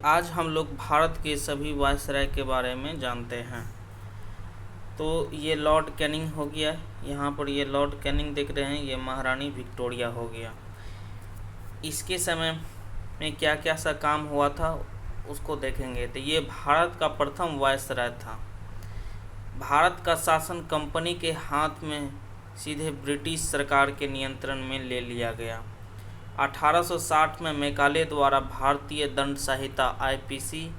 आज हम लोग भारत के सभी वायसराय के बारे में जानते हैं। तो ये लॉर्ड कैनिंग हो गया, यहाँ पर ये लॉर्ड कैनिंग देख रहे हैं, ये महारानी विक्टोरिया हो गया। इसके समय में क्या क्या सा काम हुआ था उसको देखेंगे। तो ये भारत का प्रथम वायसराय था। भारत का शासन कंपनी के हाथ में सीधे ब्रिटिश सरकार के नियंत्रण में ले लिया गया। 1860 में मैकाले द्वारा भारतीय दंड संहिता आईपीसी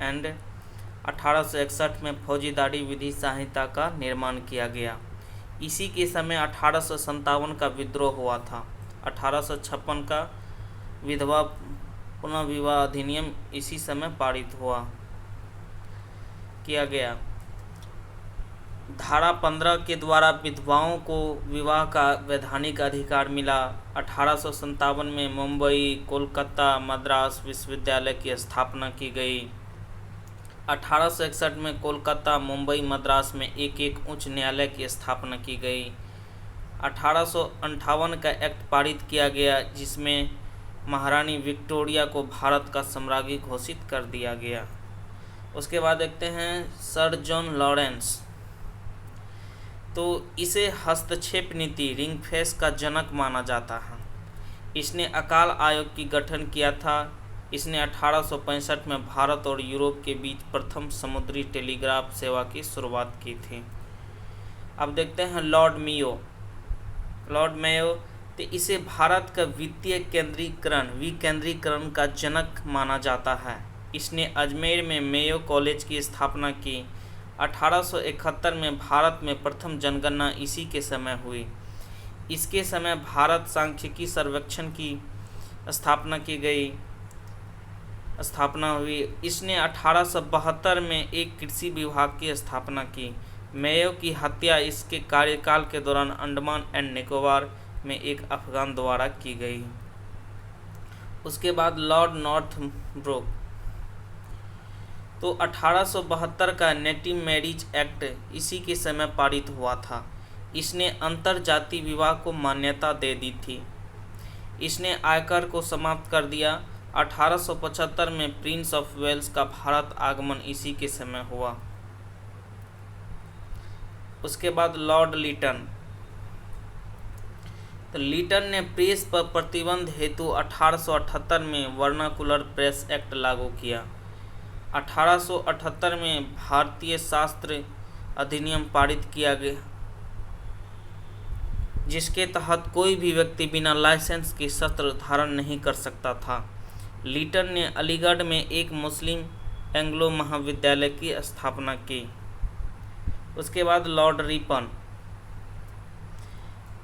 एंड 1861 में फौजदारी विधि संहिता का निर्माण किया गया। इसी के समय 1857 का विद्रोह हुआ था। 1856 का विधवा पुनर्विवाह अधिनियम इसी समय पारित किया गया। धारा 15 के द्वारा विधवाओं को विवाह का वैधानिक अधिकार मिला। 1857 में मुंबई, कोलकाता, मद्रास विश्वविद्यालय की स्थापना की गई। 1861 में कोलकाता, मुंबई, मद्रास में एक एक उच्च न्यायालय की स्थापना की गई। 1858 का एक्ट पारित किया गया जिसमें महारानी विक्टोरिया को भारत का सम्राज्ञी घोषित कर दिया गया। उसके बाद देखते हैं सर जॉन लॉरेंस। तो इसे हस्तक्षेप नीति रिंग फेंस का जनक माना जाता है। इसने अकाल आयोग की गठन किया था। इसने 1865 में भारत और यूरोप के बीच प्रथम समुद्री टेलीग्राफ सेवा की शुरुआत की थी। अब देखते हैं लॉर्ड मेयो। तो इसे भारत का वित्तीय विकेंद्रीकरण का जनक माना जाता है। इसने अजमेर में मेयो कॉलेज की स्थापना की। 1871 में भारत में प्रथम जनगणना इसी के समय हुई। इसके समय भारत सांख्यिकी सर्वेक्षण की स्थापना हुई। इसने 1872 में एक कृषि विभाग की स्थापना की। मेयो की हत्या इसके कार्यकाल के दौरान अंडमान एंड निकोबार में एक अफगान द्वारा की गई। उसके बाद लॉर्ड नॉर्थब्रोक। तो 1872 का नेटिव मैरिज एक्ट इसी के समय पारित हुआ था। इसने अंतर जाति विवाह को मान्यता दे दी थी। इसने आयकर को समाप्त कर दिया। 1875 में प्रिंस ऑफ वेल्स का भारत आगमन इसी के समय हुआ। उसके बाद लॉर्ड लीटन। तो लीटन ने प्रेस पर प्रतिबंध हेतु 1878 में वर्नाकुलर प्रेस एक्ट लागू किया। 1878 में भारतीय शास्त्र अधिनियम पारित किया गया जिसके तहत कोई भी व्यक्ति बिना लाइसेंस के शस्त्र धारण नहीं कर सकता था। लीटन ने अलीगढ़ में एक मुस्लिम एंग्लो महाविद्यालय की स्थापना की। उसके बाद लॉर्ड रिपन।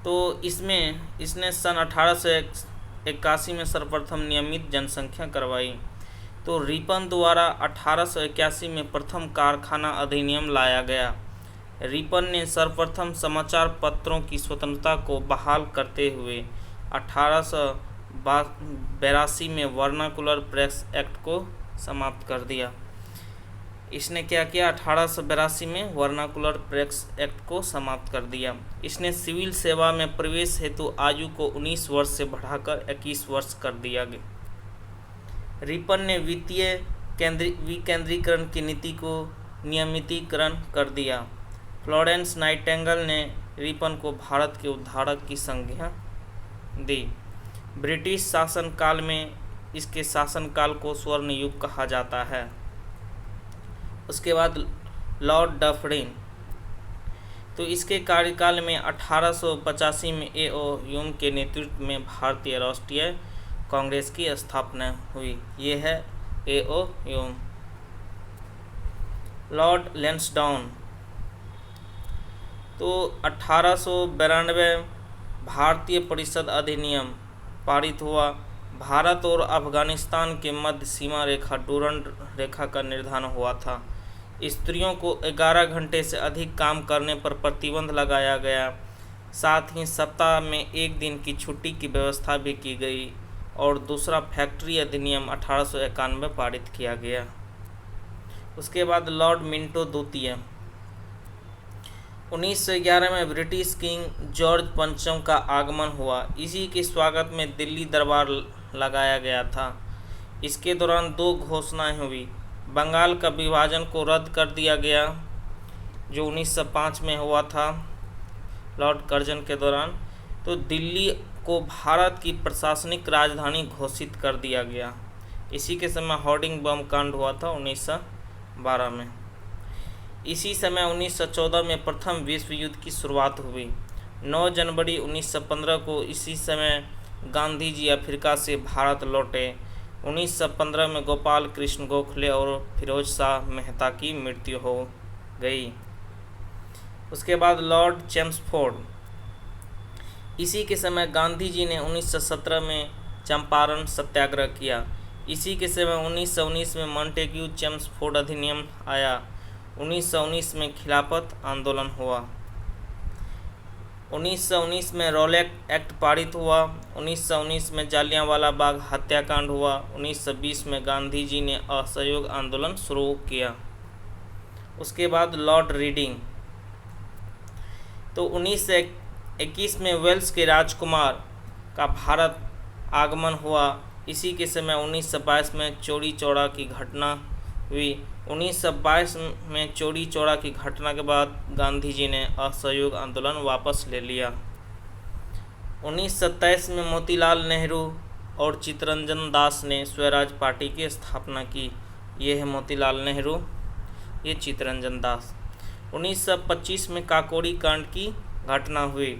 तो इसने सन 1881 में सर्वप्रथम नियमित जनसंख्या करवाई। तो रिपन द्वारा 1881 में प्रथम कारखाना अधिनियम लाया गया। रिपन ने सर्वप्रथम समाचार पत्रों की स्वतंत्रता को बहाल करते हुए 1882 में वर्नाकुलर प्रेस एक्ट को समाप्त कर दिया। इसने क्या किया? 1882 में वर्नाकुलर प्रेस एक्ट को समाप्त कर दिया। इसने सिविल सेवा में प्रवेश हेतु आयु को 19 वर्ष से बढ़ाकर 21 वर्ष कर दिया गया। रिपन ने वित्तीय विकेंद्रीकरण की नीति को नियमितीकरण कर दिया। फ्लोरेंस नाइटिंगेल ने रिपन को भारत के उद्धारक की संज्ञा दी। ब्रिटिश शासनकाल में इसके शासनकाल को स्वर्ण युग कहा जाता है। उसके बाद लॉर्ड डफरिन। तो इसके कार्यकाल में 1885 में ए.ओ. ह्यूम के नेतृत्व में भारतीय राष्ट्रीय कांग्रेस की स्थापना हुई। ये है ए.ओ. ह्यूम। लॉर्ड लैंसडाउन। तो 1892 भारतीय परिषद अधिनियम पारित हुआ। भारत और अफगानिस्तान के मध्य सीमा रेखा डूरंड रेखा का निर्धारण हुआ था। स्त्रियों को 11 घंटे से अधिक काम करने पर प्रतिबंध लगाया गया। साथ ही सप्ताह में एक दिन की छुट्टी की व्यवस्था भी की गई। और दूसरा फैक्ट्री अधिनियम 1891 पारित किया गया। उसके बाद लॉर्ड मिंटो द्वितीय। 1911 में ब्रिटिश किंग जॉर्ज पंचम का आगमन हुआ। इसी के स्वागत में दिल्ली दरबार लगाया गया था। इसके दौरान 2 घोषणाएं हुई। बंगाल का विभाजन को रद्द कर दिया गया, जो 1905 में हुआ था लॉर्ड कर्जन के दौरान। तो दिल्ली को भारत की प्रशासनिक राजधानी घोषित कर दिया गया। इसी के समय होर्डिंग बम कांड हुआ था 1912 में। इसी समय 1914 में प्रथम विश्व युद्ध की शुरुआत हुई। 9 जनवरी 1915 को इसी समय गांधी जी अफ्रीका से भारत लौटे। 1915 में गोपाल कृष्ण गोखले और फिरोज शाह मेहता की मृत्यु हो गई। उसके बाद लॉर्ड चेम्सफोर्ड। इसी के समय गांधी जी ने 1917 में चंपारण सत्याग्रह किया। इसी के समय 1919 में मॉन्टेग्यू चेम्सफोर्ड अधिनियम आया। 1919 में खिलाफत आंदोलन हुआ। 1919 में रॉलेट एक्ट पारित हुआ। 1919 में जालियांवाला बाग हत्याकांड हुआ। 1920 में गांधी जी ने असहयोग आंदोलन शुरू किया। उसके बाद लॉर्ड रीडिंग। तो 1921 में वेल्स के राजकुमार का भारत आगमन हुआ। इसी के समय 1922 में चौरी चौरा की घटना हुई। 1922 में चौरी चौरा की घटना के बाद गांधी जी ने असहयोग आंदोलन वापस ले लिया। 1927 में मोतीलाल नेहरू और चित्तरंजन दास ने स्वराज पार्टी की स्थापना की। ये है मोतीलाल नेहरू, ये चित्तरंजन दास। 1925 में काकोरी कांड की घटना हुई।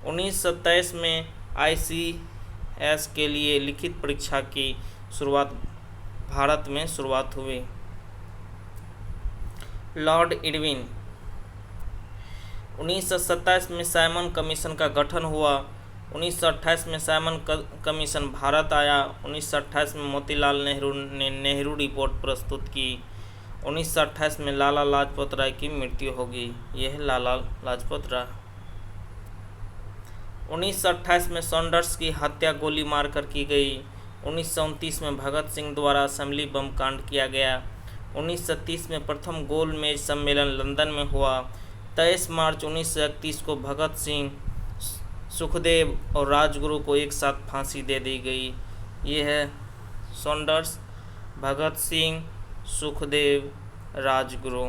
1927 में ICS के लिए लिखित परीक्षा की शुरुआत भारत में शुरुआत हुई। Lord Irwin. 1927 में साइमन कमीशन का गठन हुआ। 1928 में साइमन कमीशन भारत आया। 1928 में मोतीलाल नेहरू ने नेहरू रिपोर्ट प्रस्तुत की। 1928 में लाला लाजपत राय की मृत्यु होगी। यह है लाला लाजपत राय। 1928 में सॉन्डर्स की हत्या गोली मारकर की गई। 1929 में भगत सिंह द्वारा असेंबली बम कांड किया गया। 1930 में प्रथम गोलमेज सम्मेलन लंदन में हुआ। 23 मार्च 1931 को भगत सिंह, सुखदेव और राजगुरु को एक साथ फांसी दे दी गई। ये है Saunders, Bhagat Singh, Sukhdev, Rajguru.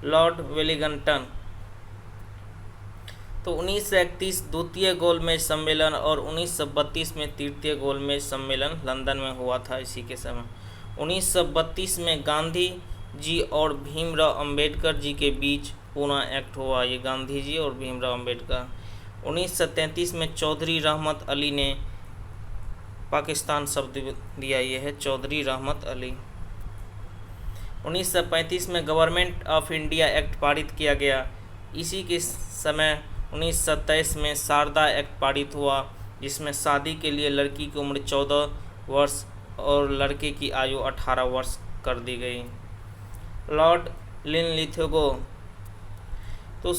Lord Wellington. तो 1931 द्वितीय गोलमेज सम्मेलन और 1932 में तृतीय गोलमेज सम्मेलन लंदन में हुआ था। इसी के समय 1932 में गांधी जी और भीमराव अंबेडकर जी के बीच पूना एक्ट हुआ। ये गांधी जी और भीमराव अंबेडकर। 1933 में चौधरी रहमत अली ने पाकिस्तान शब्द दिया। ये है चौधरी रहमत अली। 1935 में गवर्नमेंट ऑफ इंडिया एक्ट पारित किया गया। इसी के समय 1927 में शारदा एक्ट पारित हुआ, जिसमें शादी के लिए लड़की की उम्र 14 वर्ष और लड़के की आयु 18 वर्ष कर दी गई। Lord Linlithgow. तो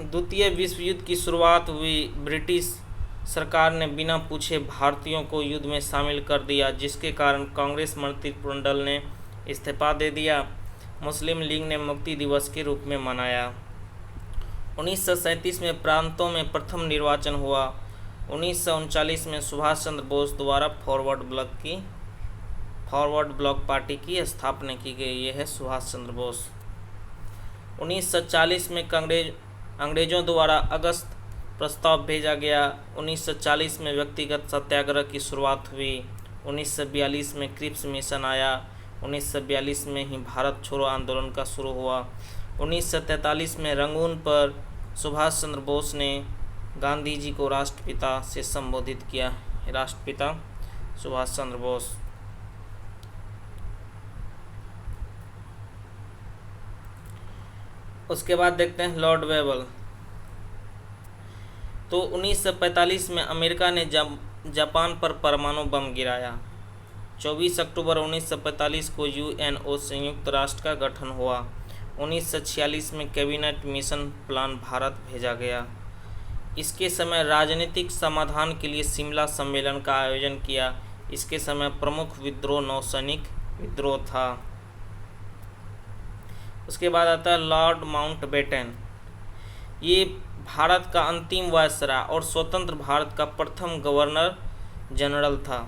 द्वितीय विश्व युद्ध की शुरुआत हुई। ब्रिटिश सरकार ने बिना पूछे भारतीयों को युद्ध में शामिल कर दिया, जिसके कारण कांग्रेस मंत्रिमंडल ने इस्तीफा दे दिया। मुस्लिम लीग ने मुक्ति दिवस के रूप में मनाया। 1937 में प्रांतों में प्रथम निर्वाचन हुआ। 1939 में सुभाष चंद्र बोस द्वारा फॉरवर्ड ब्लॉक पार्टी की स्थापना की गई। यह है सुभाष चंद्र बोस। 1940 में अंग्रेजों द्वारा अगस्त प्रस्ताव भेजा गया। 1940 में व्यक्तिगत सत्याग्रह की शुरुआत हुई। 1942 में क्रिप्स मिशन आया। 1942 में ही भारत छोड़ो आंदोलन का शुरू हुआ। 1943 में रंगून पर सुभाष चंद्र बोस ने गांधी जी को राष्ट्रपिता से संबोधित किया। राष्ट्रपिता सुभाष चंद्र बोस। उसके बाद देखते हैं लॉर्ड वेबल। तो 1945 में अमेरिका ने जापान पर परमाणु बम गिराया। 24 अक्टूबर 1945 को UNO संयुक्त राष्ट्र का गठन हुआ। 1946 में कैबिनेट मिशन प्लान भारत भेजा गया। इसके समय राजनीतिक समाधान के लिए शिमला सम्मेलन का आयोजन किया। इसके समय प्रमुख विद्रोह नौसैनिक विद्रोह था। उसके बाद आता है लॉर्ड माउंटबेटन। ये भारत का अंतिम वायसराय और स्वतंत्र भारत का प्रथम गवर्नर जनरल था।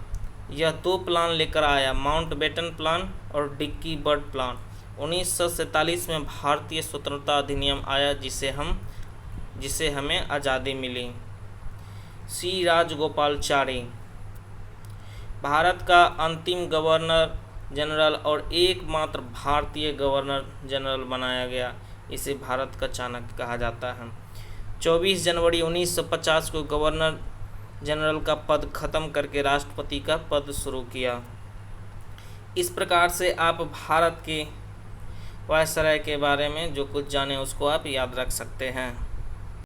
यह 2 प्लान लेकर आया, माउंटबेटन प्लान और डिक्की बर्ड प्लान। 1947 में भारतीय स्वतंत्रता अधिनियम आया जिसे हमें आज़ादी मिली। सी राजगोपालाचारी भारत का अंतिम गवर्नर जनरल और एकमात्र भारतीय गवर्नर जनरल बनाया गया। इसे भारत का चाणक्य कहा जाता है। 24 जनवरी 1950 को गवर्नर जनरल का पद खत्म करके राष्ट्रपति का पद शुरू किया। इस प्रकार से आप भारत के वायसराय के बारे में जो कुछ जाने उसको आप याद रख सकते हैं।